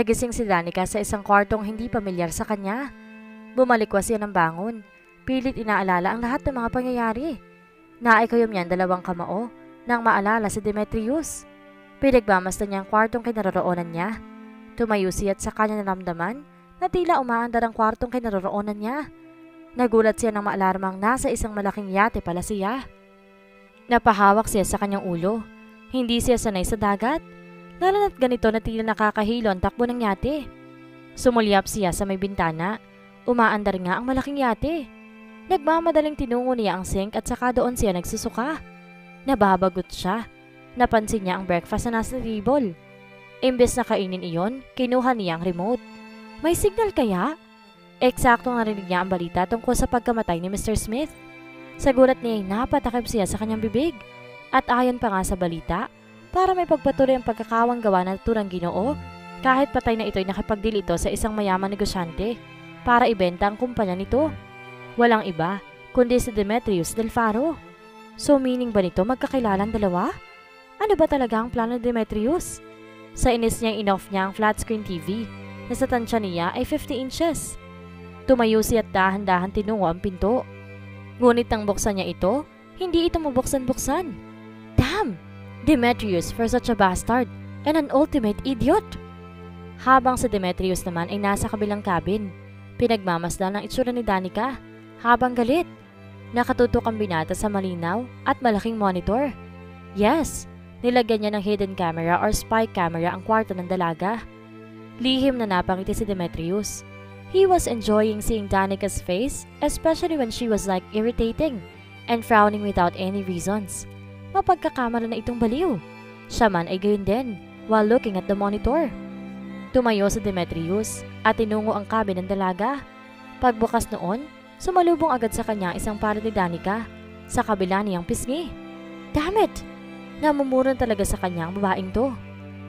Nagising si Danica sa isang kwartong hindi pamilyar sa kanya. Bumalikwas siya ng bangon. Pilit inaalala ang lahat ng mga pangyayari. Naikayom niya ang dalawang kamao nang maalala si Demetrius. Pinagmamasdan niya ang kwartong kinaroroonan niya. Tumayo siya at sa kanya naramdaman na tila umaandar ang kwartong kinaroroonan niya. Nagulat siya nang maalarmang nasa isang malaking yate pala siya. Napahawak siya sa kanyang ulo. Hindi siya sanay sa dagat. Lalo na't ganito na tila nakakahilo ang takbo ng yate. Sumulyap siya sa may bintana. Umaandar nga ang malaking yate. Nagmamadaling tinungo niya ang sink at saka doon siya nagsusuka. Nababagot siya. Napansin niya ang breakfast na nasa table. Imbes na kainin iyon, kinuha niya ang remote. May signal kaya? Eksaktong narinig niya ang balita tungkol sa pagkamatay ni Mr. Smith. Sa gulat niya ay napatakip siya sa kanyang bibig. At ayon pa nga sa balita, para may pagpatuloy ang pagkakawang gawa ng turang Ginoo, kahit patay na ito'y nakipagdilito sa isang mayaman negosyante para ibenta ang kumpanya nito. Walang iba, kundi si Demetrius Del Faro. So meaning ba nito magkakilalang dalawa? Ano ba talaga ang plano ni Demetrius? Sa inis niyang in-off niya ang flat screen TV na sa tansya niya ay 50 inches. Tumayo siya at dahan-dahan tinungo ang pinto. Ngunit nang buksan niya ito, hindi ito mabuksan-buksan. Damn! Demetrius for such a bastard and an ultimate idiot! Habang si Demetrius naman ay nasa kabilang cabin, pinagmamasdan ng itsura ni Danica. Habang galit, nakatutok ang binata sa malinaw at malaking monitor. Yes, nilagyan niya ng hidden camera or spy camera ang kwarto ng dalaga. Lihim na napangiti si Demetrius. He was enjoying seeing Danica's face, especially when she was like irritating and frowning without any reasons. Mapagkakamala na itong baliw. Siya man ay gayon din while looking at the monitor. Tumayo si Demetrius at tinungo ang cabin ng dalaga. Pagbukas noon, sumalubong agad sa kanya isang palad ni Danica sa kabila niyang pisngi. Damn it! Namumuran talaga sa kanya ang babaeng to.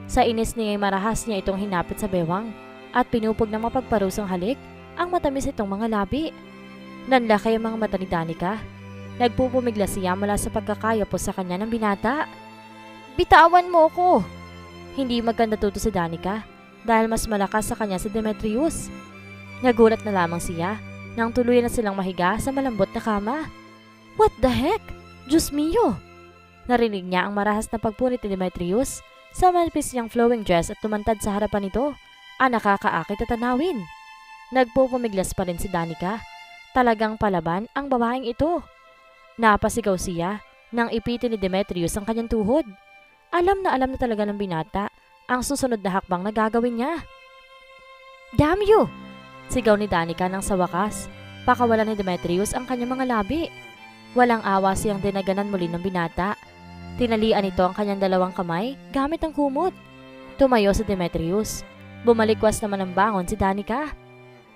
Sa inis niya ay marahas niya itong hinapit sa bewang at pinupog ng mapagparusang halik ang matamis itong mga labi. Nanlaki ang mga mata ni Danica. Nagpupumigla siya mula sa pagkakayapos sa kanya ng binata. Bitawan mo ko! Hindi maganda tuto si Danica dahil mas malakas sa kanya si Demetrius. Nagulat na lamang siya nang tuluyan na silang mahiga sa malambot na kama. What the heck? Diyos mio! Narinig niya ang marahas na pagpunit ni Demetrius sa manipis niyang flowing dress at tumantad sa harapan nito ang nakakaakit at tanawin. Nagpupumiglas pa rin si Danica. Talagang palaban ang babaeng ito. Napasigaw siya nang ipitin ni Demetrius ang kanyang tuhod. Alam na talaga ng binata ang susunod na hakbang na gagawin niya. Damn you! Sigaw ni Danica nang sa wakas, pakawalan ni Demetrius ang kanyang mga labi. Walang awa siyang dinaganan muli ng binata. Tinalian nito ang kanyang dalawang kamay gamit ang kumot. Tumayo si Demetrius. Bumalikwas naman ng bangon si Danica.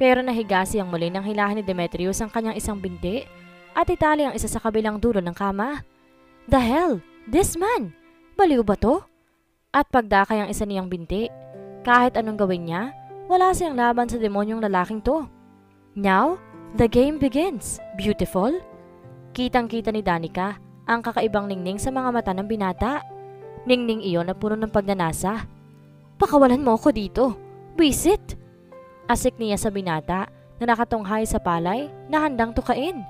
Pero nahiga siyang muli nang hilahin ni Demetrius ang kanyang isang binti at itali ang isa sa kabilang dulo ng kama. The hell? This man? Baliw ba to? At pagdakay ang isa niyang binti. Kahit anong gawin niya, wala siyang laban sa demonyong lalaking to. Now, the game begins. Beautiful? Kitang-kita ni Danica ang kakaibang ningning sa mga mata ng binata. Ningning iyon na puno ng pagnanasa. Pakawalan mo ako dito. Wisit! Asik niya sa binata na nakatunghay sa palay na handang tukain.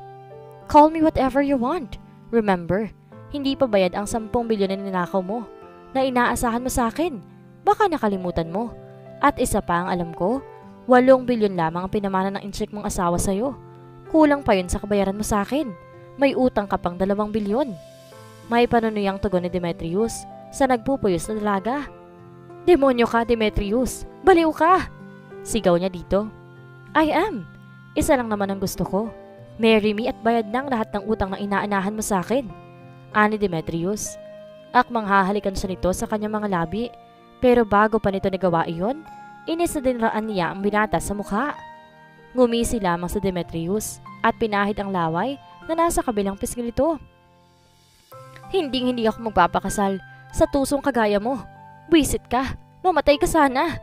Call me whatever you want. Remember, hindi pa bayad ang 10 bilyon na ninakaw mo na inaasahan mo sa akin. Baka nakalimutan mo. At isa pa ang alam ko, 8 bilyon lamang ang pinamana ng incheck mong asawa sa'yo. Kulang pa yun sa kabayaran mo sa akin. May utang ka pang 2 bilyon. May panunuyang tugon ni Demetrius sa nagpupuyos na dalaga. Demonyo ka, Demetrius! Baliw ka! Sigaw niya dito. I am. Isa lang naman ang gusto ko. Marry me at bayad ng lahat ng utang na inaanahan mo sa akin. Ani Demetrius. Akmang hahalikan siya nito sa kanyang mga labi. Pero bago pa nito nagawa iyon, inis na dinraan niya ang binata sa mukha. Ngumisi lamang si Demetrius at pinahid ang laway na nasa kabilang pisngi nito. Hindi ako magpapakasal sa tusong kagaya mo. Wisit ka. Mamatay ka sana.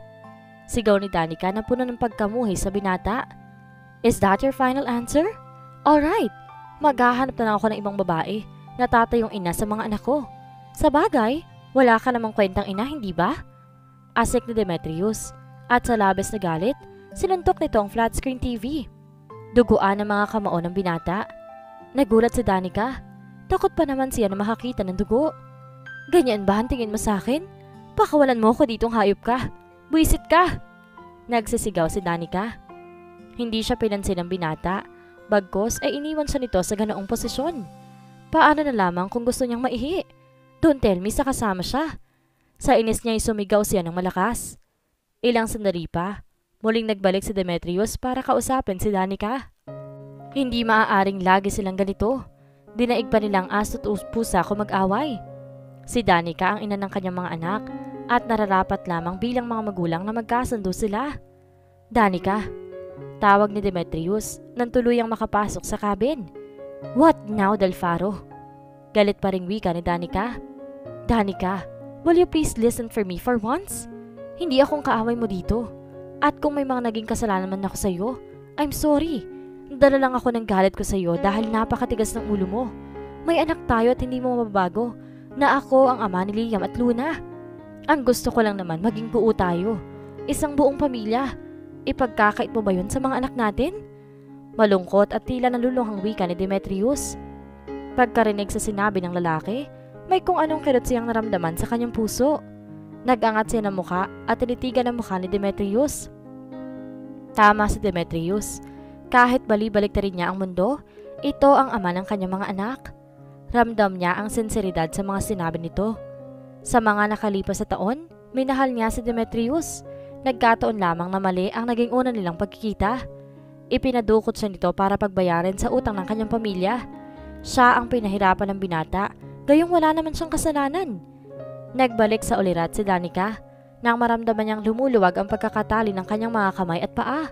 Sigaw ni Danica na puno ng pagkamuhi sa binata. Is that your final answer? Alright, maghahanap na lang ako ng ibang babae na tatayong ina sa mga anak ko. Sa bagay, wala ka namang kwentang ina, hindi ba? Asik ni Demetrius At sa labis na galit, sinuntok nito ang flat screen TV. Duguan ang mga kamao ng binata. Nagulat si Danica. Takot pa naman siya na makakita ng dugo. Ganyan ba ang tingin mo sa akin? Pakawalan mo ko ditong hayop ka. Buisit ka! Nagsisigaw si Danica. Hindi siya pinansin ng binata. Bagkos ay iniwan siya nito sa ganoong posisyon. Paano na lamang kung gusto niyang maihi? Don't tell me sa kasama siya. Sa inis niya ay sumigaw siya ng malakas. Ilang sandali pa, muling nagbalik si Demetrius para kausapin si Danica. Hindi maaaring lagi silang ganito. Dinaig pa nilang aso't pusa kung mag-away. Si Danica ang ina ng kanyang mga anak at nararapat lamang bilang mga magulang na magkasundo sila. Danica, tawag ni Demetrius nang tuluyang makapasok sa cabin. What now, Delfaro? Galit pa ring wika ni Danica. Danica, will you please listen for me for once? Hindi akong kaaway mo dito. At kung may mga naging kasalanan man ako sa iyo, I'm sorry. Dala lang ako ng galit ko sa iyo dahil napakatigas ng ulo mo. May anak tayo at hindi mo mababago na ako ang ama ni Liam at Luna. Ang gusto ko lang naman maging buo tayo. Isang buong pamilya. Ipagkakait mo ba yun sa mga anak natin? Malungkot at tila naluluhang wika ni Demetrius. Pagkarinig sa sinabi ng lalaki, may kung anong kirot siyang naramdaman sa kanyang puso. Nag-angat siya ng mukha at tinitigan ang mukha ni Demetrius. Tama si Demetrius. Kahit bali-balik na rin niya ang mundo, ito ang ama ng kanyang mga anak. Ramdam niya ang sinseridad sa mga sinabi nito. Sa mga nakalipas sa taon, minahal niya si Demetrius. Nagkataon lamang na mali ang naging una nilang pagkikita. Ipinadukot siya nito para pagbayarin sa utang ng kanyang pamilya. Siya ang pinahirapan ng binata, gayong wala naman siyang kasalanan. Nagbalik sa ulirat si Danica nang maramdaman niyang lumuluwag ang pagkakatali ng kanyang mga kamay at paa.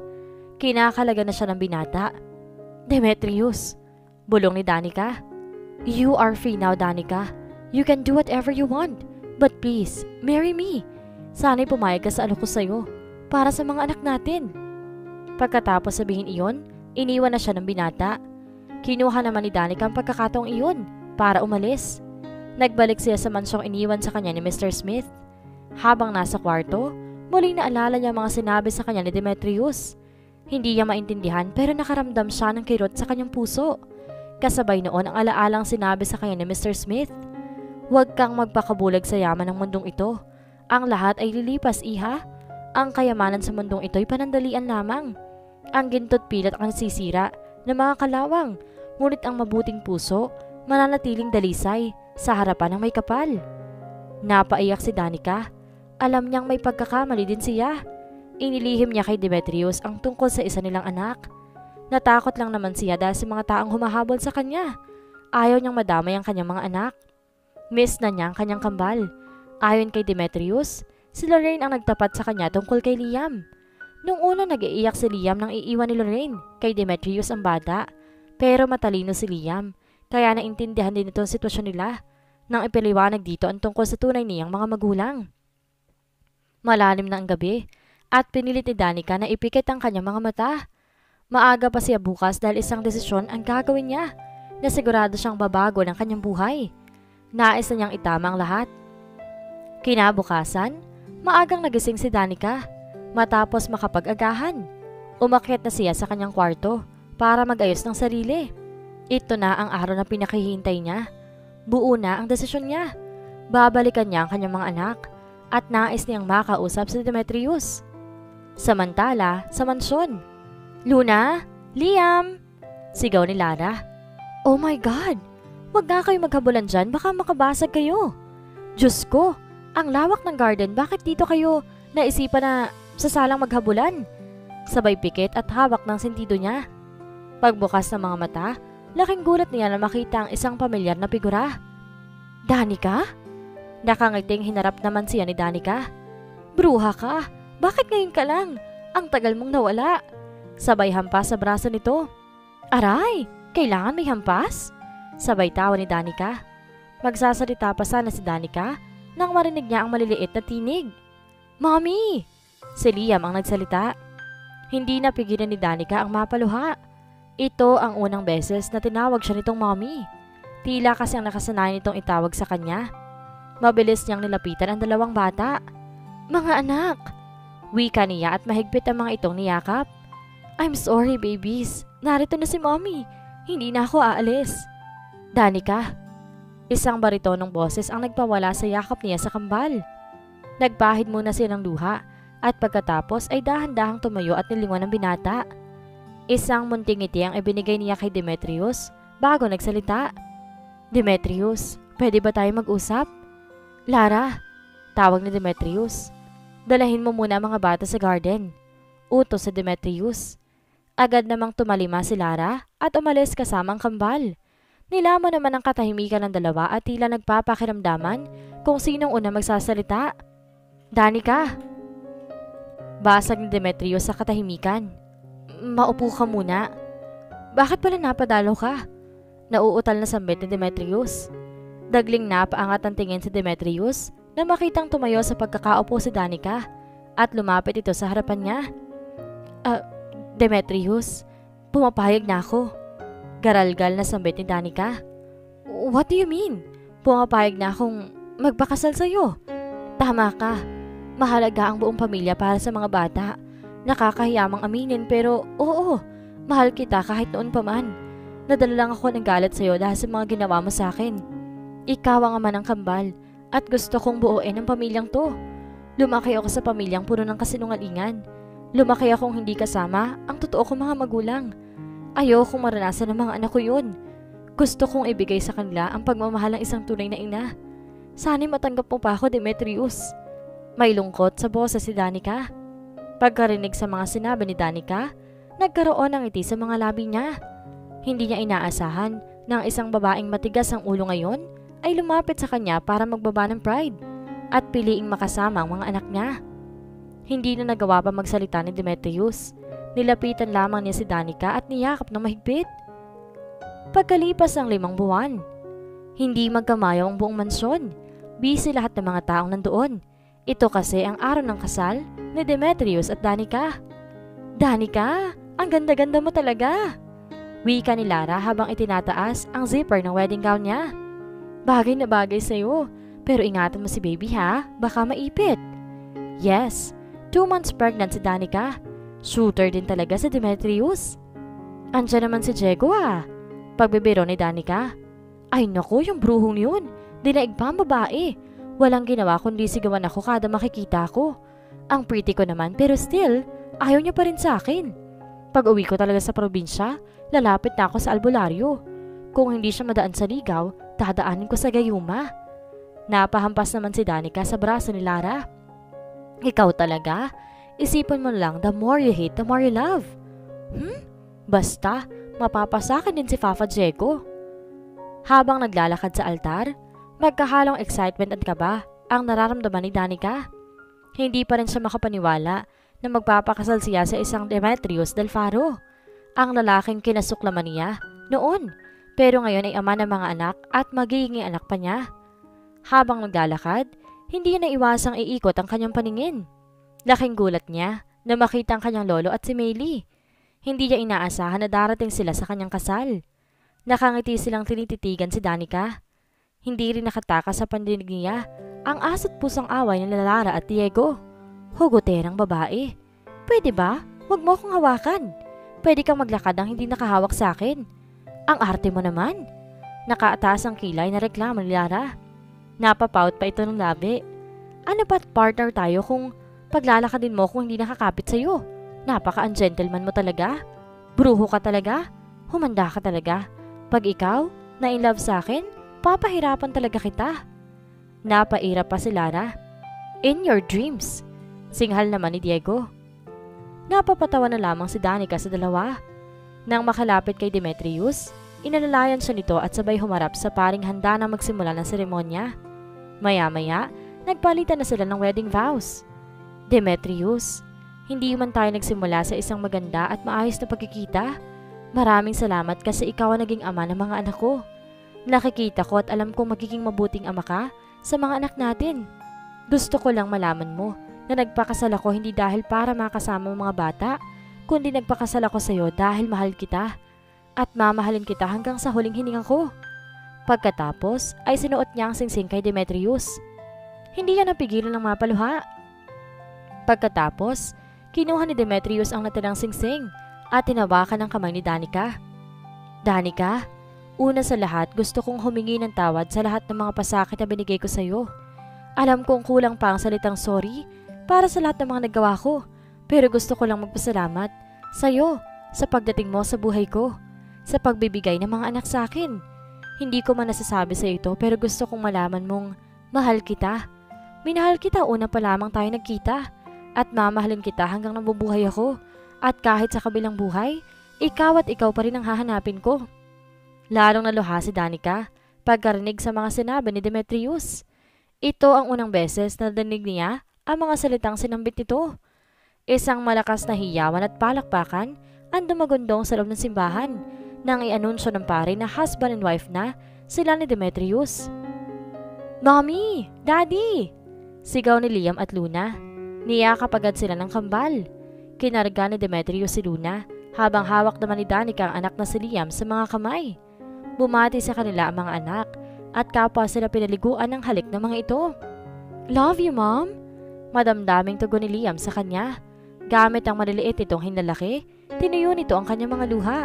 Kinakalaga na siya ng binata. Demetrius, bulong ni Danica. You are free now, Danica. You can do whatever you want. But please, marry me. Sana'y pumayag ka sa alok ko sa'yo para sa mga anak natin. Pagkatapos sabihin iyon, iniwan na siya ng binata. Kinuha naman ni Danica ang pagkakataong iyon para umalis. Nagbalik siya sa mansyong iniwan sa kanya ni Mr. Smith. Habang nasa kwarto, muling naalala niya mga sinabi sa kanya ni Demetrius. Hindi niya maintindihan pero nakaramdam siya ng kirot sa kanyang puso. Kasabay noon ang alaalang sinabi sa kanya ni Mr. Smith. Huwag kang magpakabulag sa yaman ng mundong ito. Ang lahat ay lilipas, iha. Ang kayamanan sa mundong ito ay panandalian lamang. Ang ginto't pilat ang sisira ng mga kalawang, ngunit ang mabuting puso mananatiling dalisay sa harapan ng may kapal. Napaiyak si Danica. Alam niyang may pagkakamali din siya. Inilihim niya kay Demetrius ang tungkol sa isa nilang anak. Natakot lang naman siya dahil sa mga taong humahabol sa kanya. Ayaw niyang madamay ang kanyang mga anak. Miss na niya ang kanyang kambal. Ayon kay Demetrius, si Lorraine ang nagtapat sa kanya tungkol kay Liam. Nung una nag-iiyak si Liam nang iiwan ni Lorraine kay Demetrius ang bata. Pero matalino si Liam, kaya naintindihan din ito ang sitwasyon nila nang ipaliwanag dito ang tungkol sa tunay niyang mga magulang. Malalim na ang gabi at pinilit ni Danica na ipikit ang kanyang mga mata. Maaga pa siya bukas dahil isang desisyon ang gagawin niya na sigurado siyang babago ng kanyang buhay. Nais na niyang itama ang lahat. Kinabukasan, maagang nagising si Danica. Matapos makapag-agahan, umakyat na siya sa kanyang kwarto para mag-ayos ng sarili. Ito na ang araw na pinakahihintay niya. Buo na ang desisyon niya. Babalikan niya ang kanyang mga anak at nais niyang makausap si Demetrius. Samantala, sa mansyon. Luna! Liam! Sigaw ni Lara. Oh my God! Huwag nga kayo maghabulan dyan, baka makabasag kayo. Diyos ko! Ang lawak ng garden, bakit dito kayo naisipan na sasalang maghabulan? Sabay pikit at hawak ng sentido niya. Pagbukas ng mga mata, laking gulat niya na makita ang isang pamilyar na figura. Danica? Nakangiting hinarap naman siya ni Danica. Bruha ka, bakit ngayon ka lang? Ang tagal mong nawala. Sabay hampas sa braso nito. Aray, kailangan may hampas? Sabay tawa ni Danica. Magsasalita pa sana si Danica nang marinig niya ang maliliit na tinig. Mommy! Si Liam ang nagsalita. Hindi napigilan ni Danica ang mapaluha. Ito ang unang beses na tinawag siya nitong mommy. Tila kasi ang nakasanayan nitong itawag sa kanya. Mabilis niyang nilapitan ang dalawang bata. Mga anak! Wika niya at mahigpit ang mga itong niyakap. I'm sorry babies, narito na si mommy. Hindi na ako aalis. Danica. Isang baritonong boses ang nagpawala sa yakap niya sa kambal. Nagpahid muna siya ng luha at pagkatapos ay dahan-dahang tumayo at nilingon ang binata. Isang munting ngiti ang ibinigay niya kay Demetrius bago nagsalita. Demetrius, pwede ba tayo mag-usap? Lara, tawag ni Demetrius. Dalahin mo muna ang mga bata sa garden. Utos sa Demetrius. Agad namang tumalima si Lara at umalis kasama ang kambal. Nilamon naman ang katahimikan ng dalawa at tila nagpapakiramdaman kung sinong una magsasalita. Danica. Basag ni Demetrius sa katahimikan. Maupo ka muna. Bakit pala napadalo ka? Nauutal na sambit ni Demetrius. Dagling napaangat ang tingin si Demetrius na makitang tumayo sa pagkakaupo si Danica at lumapit ito sa harapan niya. Demetrius, pumapayag na ako. Garalgal na sambit ni Danica. What do you mean? Pumapayag na akong magpakasal sa'yo. Tama ka. Mahalaga ang buong pamilya para sa mga bata. Nakakahiyamang aminin pero oo, mahal kita kahit noon pa man. Nadala lang ako ng galit sa'yo dahil sa mga ginawa mo sa akin. Ikaw ang ama ng kambal at gusto kong buuin ang pamilyang to. Lumaki ako sa pamilyang puno ng kasinungalingan. Lumaki akong hindi kasama ang totoo kong mga magulang. Ayokong maranasan ng mga anak ko yun. Gusto kong ibigay sa kanila ang pagmamahal ng isang tunay na ina. Sana'y matanggap mo pa ako, Demetrius. May lungkot sa boses si Danica. Pagkarinig sa mga sinabi ni Danica, nagkaroon ng ngiti sa mga labi niya. Hindi niya inaasahan na ang isang babaeng matigas ang ulo ngayon ay lumapit sa kanya para magbaba ng pride at piliing makasama ang mga anak niya. Hindi na nagawa pa magsalita ni Demetrius. Nilapitan lamang niya si Danica at niyakap ng mahigpit. Pagkalipas ng 5 buwan, hindi magkamayaw ang buong mansyon. Busy lahat ng mga taong nandoon. Ito kasi ang araw ng kasal ni Demetrius at Danica. Danica, ang ganda-ganda mo talaga. Wika ni Lara habang itinataas ang zipper ng wedding gown niya. Bagay na bagay sa'yo, pero ingatan mo si baby ha, baka maipit. Yes, 2 months pregnant si Danica. Shooter din talaga si Demetrius. Andiyan naman si Diego ah. Pagbibiro ni Danica. Ay naku, yung bruhong yun. Dinaig pa ang babae. Walang ginawa kundi sigawan ako kada makikita ko. Ang pretty ko naman pero still, ayaw niya pa rin sa akin. Pag uwi ko talaga sa probinsya, lalapit na ako sa albularyo. Kung hindi siya madaan sa ligaw, dadaanin ko sa gayuma. Napahampas naman si Danica sa braso ni Lara. Ikaw talaga? Isipin mo lang, the more you hate, the more you love. Basta, mapapasakin din si Papa Diego. Habang naglalakad sa altar, magkahalong excitement at kaba ang nararamdaman ni Danica. Hindi pa rin siya makapaniwala na magpapakasal siya sa isang Demetrius del Faro, ang lalaking kinasuklaman niya noon, pero ngayon ay ama ng mga anak at magiging anak pa niya. Habang naglalakad, hindi niya naiwasang iikot ang kanyang paningin. Laking gulat niya na makita ang kanyang lolo at si Maylie. Hindi niya inaasahan na darating sila sa kanyang kasal. Nakangiti silang tinititigan si Danica. Hindi rin nakatakas sa pandinig niya ang asot pusang away ng Lara at Diego. Hugoterang babae. Pwede ba? Huwag mo akong hawakan. Pwede kang maglakad nang hindi nakahawak sa akin. Ang arte mo naman. Nakaataas ang kilay na reklamo ni Lara. Napapout pa ito ng labi. Ano ba't partner tayo kung paglalakadin mo kung hindi nakakapit sa'yo? Napaka-ungentleman mo talaga. Bruho ka talaga. Humanda ka talaga. Pag ikaw na in love sa akin, papahirapan talaga kita. Napairap pa si Lara. In your dreams. Singhal naman ni Diego. Napapatawa na lamang si Danica sa dalawa. Nang makalapit kay Demetrius, inalalayan siya nito at sabay humarap sa paring handa na magsimula ng seremonya. Maya-maya, nagpalitan na sila ng wedding vows. Demetrius, hindi man tayo nagsimula sa isang maganda at maayos na pagkikita. Maraming salamat kasi ikaw ang naging ama ng mga anak ko. Nakikita ko at alam kong magiging mabuting ama ka sa mga anak natin. Gusto ko lang malaman mo na nagpakasal ako hindi dahil para makasama ang mga bata, kundi nagpakasal ako sa iyo dahil mahal kita at mamahalin kita hanggang sa huling hininga ko. Pagkatapos ay sinuot niya ang singsing kay Demetrius. Hindi niya napigilan ng mapaluha. Pagkatapos, kinuha ni Demetrius ang natirang singsing at tinawakan ng kamay ni Danica. Danica, una sa lahat gusto kong humingi ng tawad sa lahat ng mga pasakit na binigay ko sa iyo. Alam kong kulang pa ang salitang sorry para sa lahat ng mga nagawa ko, pero gusto ko lang magpasalamat sa iyo sa pagdating mo sa buhay ko, sa pagbibigay ng mga anak sa akin. Hindi ko man nasasabi sa ito pero gusto kong malaman mong mahal kita. Minahal kita una pa lamang tayo nagkita at mamahalin kita hanggang nabubuhay ako at kahit sa kabilang buhay, ikaw at ikaw pa rin ang hahanapin ko. Lalong naluha si Danica pagkarinig sa mga sinabi ni Demetrius. Ito ang unang beses na narinig niya ang mga salitang sinambit nito. Isang malakas na hiyawan at palakpakan ang dumagundong sa loob ng simbahan nang i-anunsyo ng pare na husband and wife na sila ni Demetrius. Mommy! Daddy! Sigaw ni Liam at Luna. Niyakap agad sila ng kambal. Kinarga ni Demetrius si Luna habang hawak naman ni Danica ang anak na si Liam sa mga kamay. Bumati sa kanila ang mga anak at kapwa sila pinaliguan ng halik ng mga ito. Love you, Mom! Madamdaming tugon ni Liam sa kanya. Gamit ang maliliit itong hinlalaki, tinuyo nito ang kanyang mga luha.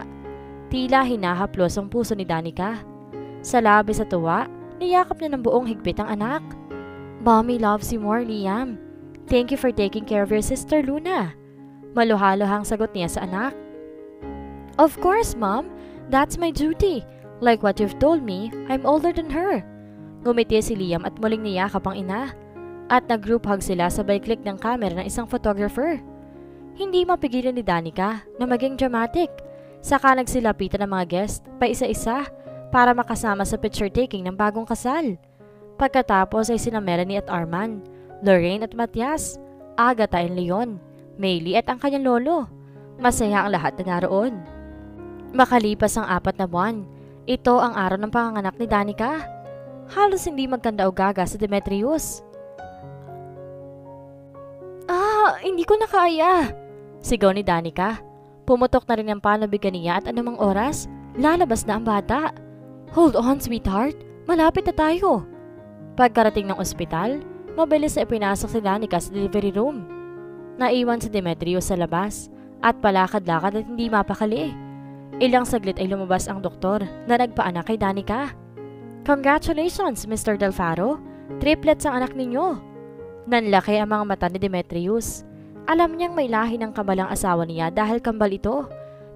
Tila hinahaplos ang puso ni Danica. Sa labis at tuwa, niyakap niya ng buong higpit ang anak. Mommy loves you more, Liam. Thank you for taking care of your sister, Luna. Maluhaluhang sagot niya sa anak. Of course, Mom. That's my duty. Like what you've told me, I'm older than her. Ngumiti si Liam at muling niyakap ang ina. At nag-group hug sila sabay click ng camera ng isang photographer. Hindi mapigilan ni Danica na maging dramatic. Saka nagsilapitan ng mga guest pa isa-isa para makasama sa picture taking ng bagong kasal. Pagkatapos ay sina Melanie at Arman, Lorraine at Matias, Agatha and Leon, Maylie at ang kanyang lolo. Masaya ang lahat na naroon. Makalipas ang 4 na buwan, ito ang araw ng panganganak ni Danica. Halos hindi magkanda o gaga si Demetrius. Hindi ko na kaya! Sigaw ni Danica. Pumutok na rin ang panabigan niya at anumang oras, lalabas na ang bata. Hold on, sweetheart. Malapit na tayo. Pagkarating ng ospital, mabilis na ipinasok si Danica sa delivery room. Naiwan si Demetrius sa labas at palakad-lakad at hindi mapakali. Ilang saglit ay lumabas ang doktor na nagpaanak kay Danica. Congratulations, Mr. Delfaro. Triplets ang anak ninyo. Nanlaki ang mga mata ni Demetrius. Alam niyang may lahi ng kambalang asawa niya dahil kambal ito.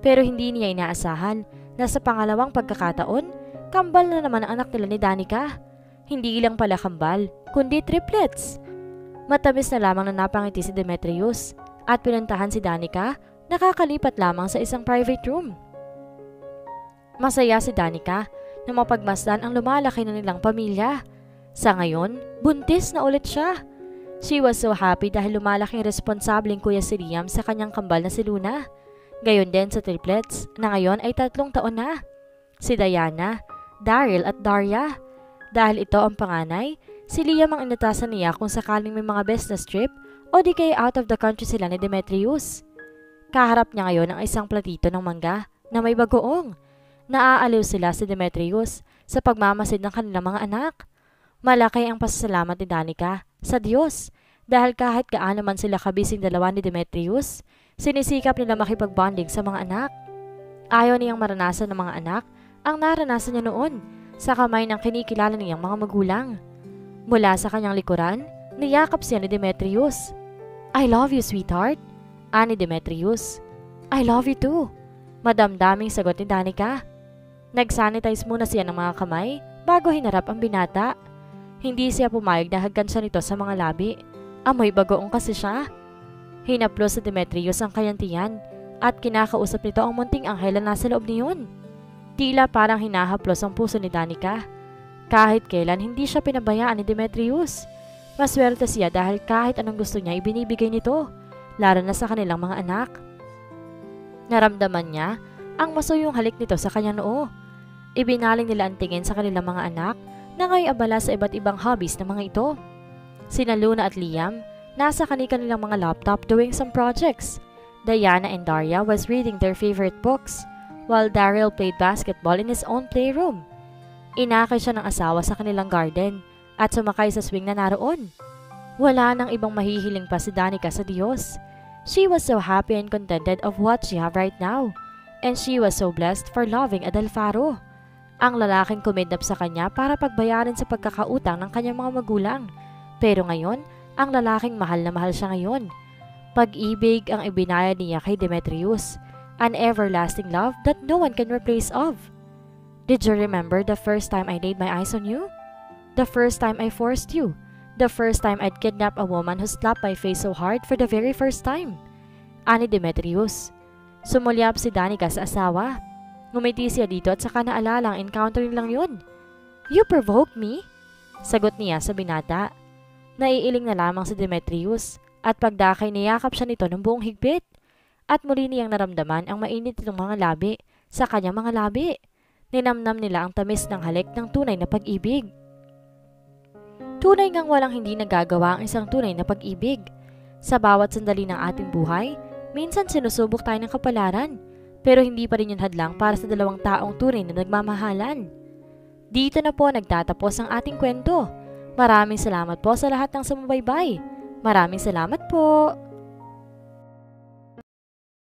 Pero hindi niya inaasahan na sa pangalawang pagkakataon, kambal na naman ang anak nila ni Danica. Hindi lang pala kambal, kundi triplets. Matamis na lamang na napangiti si Demetrius at pinuntahan si Danica, nakakalipat lamang sa isang private room. Masaya si Danica na mapagmasdan ang lumalaki na nilang pamilya. Sa ngayon, buntis na ulit siya. She was so happy dahil lumalaking responsableng kuya si Liam sa kanyang kambal na si Luna. Gayon din sa triplets na ngayon ay 3 taon na. Si Diana, Daryl at Daria. Dahil ito ang panganay, si Liam ang inatasan niya kung sakaling may mga business trip o di kaya out of the country sila ni Demetrius. Kaharap niya ngayon ang isang platito ng mangga na may bagoong. Naaaliw sila si Demetrius sa pagmamasid ng kanilang mga anak. Malaki ang pasasalamat ni Danica sa Diyos dahil kahit gaano man sila kabising dalawa ni Demetrius, sinisikap nila makipagbonding sa mga anak. Ayaw niyang maranasan ng mga anak ang naranasan niya noon sa kamay ng kinikilala niyang mga magulang. Mula sa kanyang likuran, niyakap siya ni Demetrius. I love you, sweetheart. Ani Demetrius. I love you too. Madamdaming sagot ni Danica. Nag-sanitize muna siya ng mga kamay bago hinarap ang binata. Hindi siya pumayag na hagkan siya nito sa mga labi. Amoy bagoong kasi siya. Hinaplos sa Demetrius ang kanyang tiyan at kinakausap nito ang munting anghel na nasa loob niyon. Tila parang hinahaplos ang puso ni Danica. Kahit kailan hindi siya pinabayaan ni Demetrius. Maswerte siya dahil kahit anong gusto niya ibinibigay nito, lalo na sa kanilang mga anak. Naramdaman niya ang masuyong halik nito sa kanyang noo. Ibinaling nila ang tingin sa kanilang mga anak na ngayon abala sa iba't ibang hobbies ng mga ito. Sina Luna at Liam nasa kanilang mga laptop doing some projects. Diana and Daria was reading their favorite books, while Daryl played basketball in his own playroom. Inakay siya ng asawa sa kanilang garden at sumakay sa swing na naroon. Wala nang ibang mahihiling pa si Danica sa Diyos. She was so happy and contented of what she have right now. And she was so blessed for loving Adelfaro. Ang lalaking kumidnap sa kanya para pagbayaran sa pagkakautang ng kanyang mga magulang. Pero ngayon, ang lalaking mahal na mahal siya ngayon. Pag-ibig ang ibinayad niya kay Demetrius. An everlasting love that no one can replace of. Did you remember the first time I laid my eyes on you? The first time I forced you? The first time I'd kidnap a woman who slapped my face so hard for the very first time? Ani Demetrius. Sumulyap si Danica sa asawa. Ngumiti siya dito at saka naalala ang encounter nilang yun. You provoked me? Sagot niya sa binata. Naiiling na lamang si Demetrius at pagdakay niyakap siya nito ng buong higpit. At muli niyang naramdaman ang mainit nitong mga labi sa kanyang mga labi. Ninamnam nila ang tamis ng halik ng tunay na pag-ibig. Tunay ngang walang hindi nagagawa ang isang tunay na pag-ibig. Sa bawat sandali ng ating buhay, minsan sinusubok tayo ng kapalaran, pero hindi pa rin yun hadlang para sa dalawang taong tunay na nagmamahalan. Dito na po nagtatapos ang ating kwento. Maraming salamat po sa lahat ng sumubaybay. Maraming salamat po!